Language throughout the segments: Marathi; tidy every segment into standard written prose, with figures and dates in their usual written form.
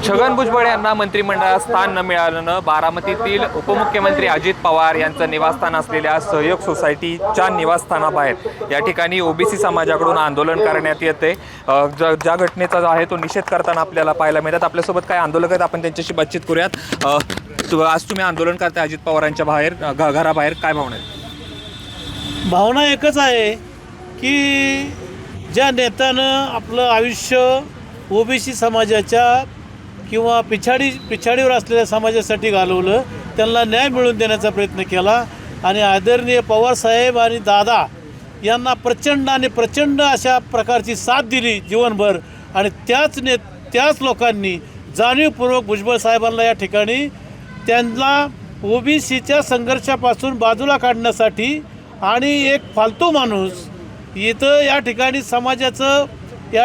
छगन भुजबळ यांना मंत्रिमंडळात स्थान न मिळाल्यानं बारामतीतील उपमुख्यमंत्री अजित पवार यांचं निवासस्थान असलेल्या सहयोग सोसायटीच्या निवासस्थानाबाहेर या ठिकाणी ओबीसी समाजाकडून आंदोलन करण्यात येते। ज्या घटनेचा जो आहे तो निषेध करताना आपल्याला पाहायला मिळतात। आपल्यासोबत काय आंदोलक आहेत, आपण त्यांच्याशी बातचीत करूयात। आज तुम्ही आंदोलन करताय अजित पवारांच्या बाहेर, घराबाहेर, काय भावना आहे? भावना एकच आहे की ज्या नेत्यानं आपलं आयुष्य ओबीसी समाजाच्या किंवा पिछाडीवर असलेल्या समाजासाठी घालवलं, त्यांना न्याय मिळवून देण्याचा प्रयत्न केला आणि आदरणीय पवारसाहेब आणि दादा यांना प्रचंड अशा प्रकारची साथ दिली जीवनभर। आणि त्याच लोकांनी जाणीवपूर्वक भुजबळ साहेबांना या ठिकाणी त्यांना ओबीसीच्या संघर्षापासून बाजूला काढण्यासाठी आणि एक फालतू माणूस इथं या ठिकाणी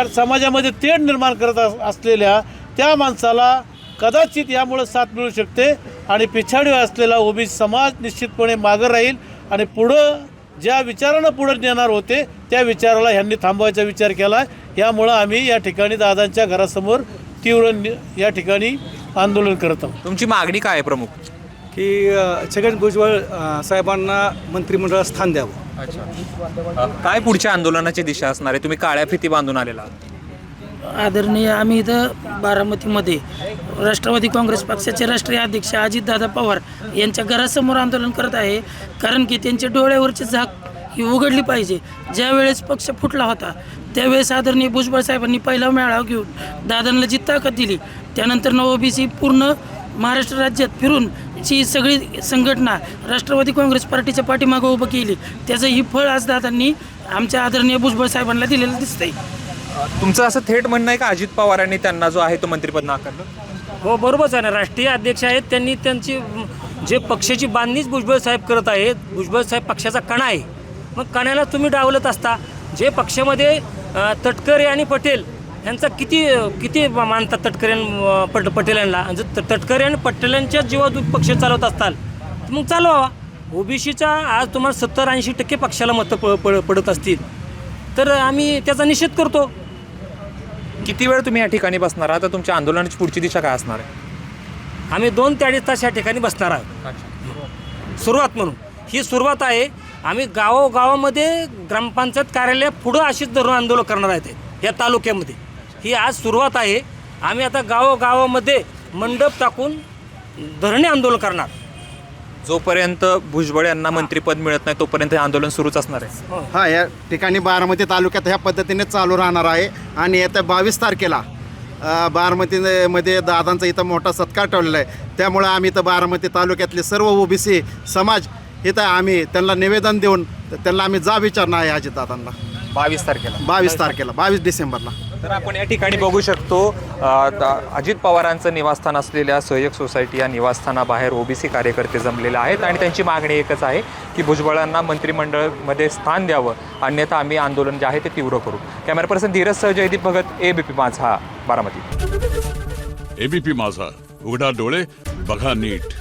समाजामध्ये तेढ निर्माण करत असलेल्या त्या माणसाला कदाचित यामुळे साथ मिळू शकते आणि पिछाडीवर असलेला ओबीसी समाज निश्चितपणे मागं राहील आणि पुढं ज्या विचारानं पुढं नेणार होते त्या विचाराला ह्यांनी थांबवायचा विचार केला। यामुळं आम्ही या ठिकाणी दादांच्या घरासमोर तीव्र या ठिकाणी आंदोलन करत आहोत। तुमची मागणी काय आहे प्रमुख? की छगन भुजबळ साहेबांना मंत्रिमंडळात स्थान द्यावं। अच्छा, काय पुढच्या आंदोलनाची दिशा असणार आहे? तुम्ही काळ्या फिती बांधून आलेला आदरणीय, आम्ही इथं बारामतीमध्ये राष्ट्रवादी काँग्रेस पक्षाचे राष्ट्रीय अध्यक्ष अजितदादा पवार यांच्या घरासमोर आंदोलन करत आहे। कारण की त्यांच्या डोळ्यावरची झाक ही उघडली पाहिजे। ज्यावेळेस पक्ष फुटला होता त्यावेळेस आदरणीय भुजबळ साहेबांनी पहिला मेळावा घेऊन दादांना जी ताकद दिली, त्यानंतर ओबीसी पूर्ण महाराष्ट्र राज्यात फिरून ची सगळी संघटना राष्ट्रवादी काँग्रेस पार्टीच्या पाठीमागं उभं केली। त्याचं ही फळ आज दादांनी आमच्या आदरणीय भुजबळ साहेबांना दिलेलं दिसतंय। तुमचं असं थेट म्हणणं आहे का अजित पवारांनी त्यांना जो आहे तो मंत्रिपद नाकारलं? हो, बरोबरच आहे ना। राष्ट्रीय अध्यक्ष आहेत, त्यांनी त्यांची जे पक्षाची बांधणीच भुजबळ साहेब करत आहेत। भुजबळ साहेब पक्षाचा कणा आहे, मग कण्याला तुम्ही डावलत असता। जे पक्षामध्ये तटकरे आणि पटेल यांचा किती मानतात तटकरे पटेलांना, जर तटकरे आणि पटेलांच्या जीवात पक्ष चालवत असताल तर मग चालवा। ओबीसीचा आज तुम्हाला 70-80% पक्षाला मतं पडत असतील तर आम्ही त्याचा निषेध करतो। किती वेळ तुम्ही या ठिकाणी बसणार आहात? तुमच्या आंदोलनाची पुढची दिशा काय असणार आहे? आम्ही 2 ते 2.5 तास या ठिकाणी बसणार आहोत सुरुवात म्हणून। ही सुरुवात आहे। आम्ही गावामध्ये ग्रामपंचायत कार्यालय पुढं अशीच धरून आंदोलन करणार आहेत या तालुक्यामध्ये। ही आज सुरुवात आहे। आम्ही आता गावामध्ये मंडप टाकून धरणे आंदोलन करणार। जोपर्यंत भुजबळ यांना मंत्रिपद मिळत नाही तोपर्यंत हे आंदोलन सुरूच असणार आहे। हा, या ठिकाणी बारामती तालुक्यात ह्या पद्धतीने चालू राहणार आहे। आणि येत्या 22 तारखेला बारामतीमध्ये दादांचा इथं मोठा सत्कार ठेवलेला आहे। त्यामुळे आम्ही इथं बारामती तालुक्यातले सर्व ओबीसी समाज इथं आम्ही त्यांना निवेदन देऊन त्यांना आम्ही विचारणार आहे अजितदादांना 22 तारखेला, 22 डिसेंबरला। तर आपण या ठिकाणी बघू शकतो अजित पवारांचं निवासस्थान असलेल्या सहयोग सोसायटी या निवासस्थानाबाहेर ओबीसी कार्यकर्ते जमलेले आहेत आणि त्यांची मागणी एकच आहे की भुजबळांना मंत्रिमंडळामध्ये स्थान द्यावं, अन्यथा आम्ही आंदोलन जे आहे ते तीव्र करू। कॅमेरा पर्सन धीरज सह जयदीप भगत, एबीपी माझा, बारामती। एबीपी माझा, उघडा डोळे बघा नीट।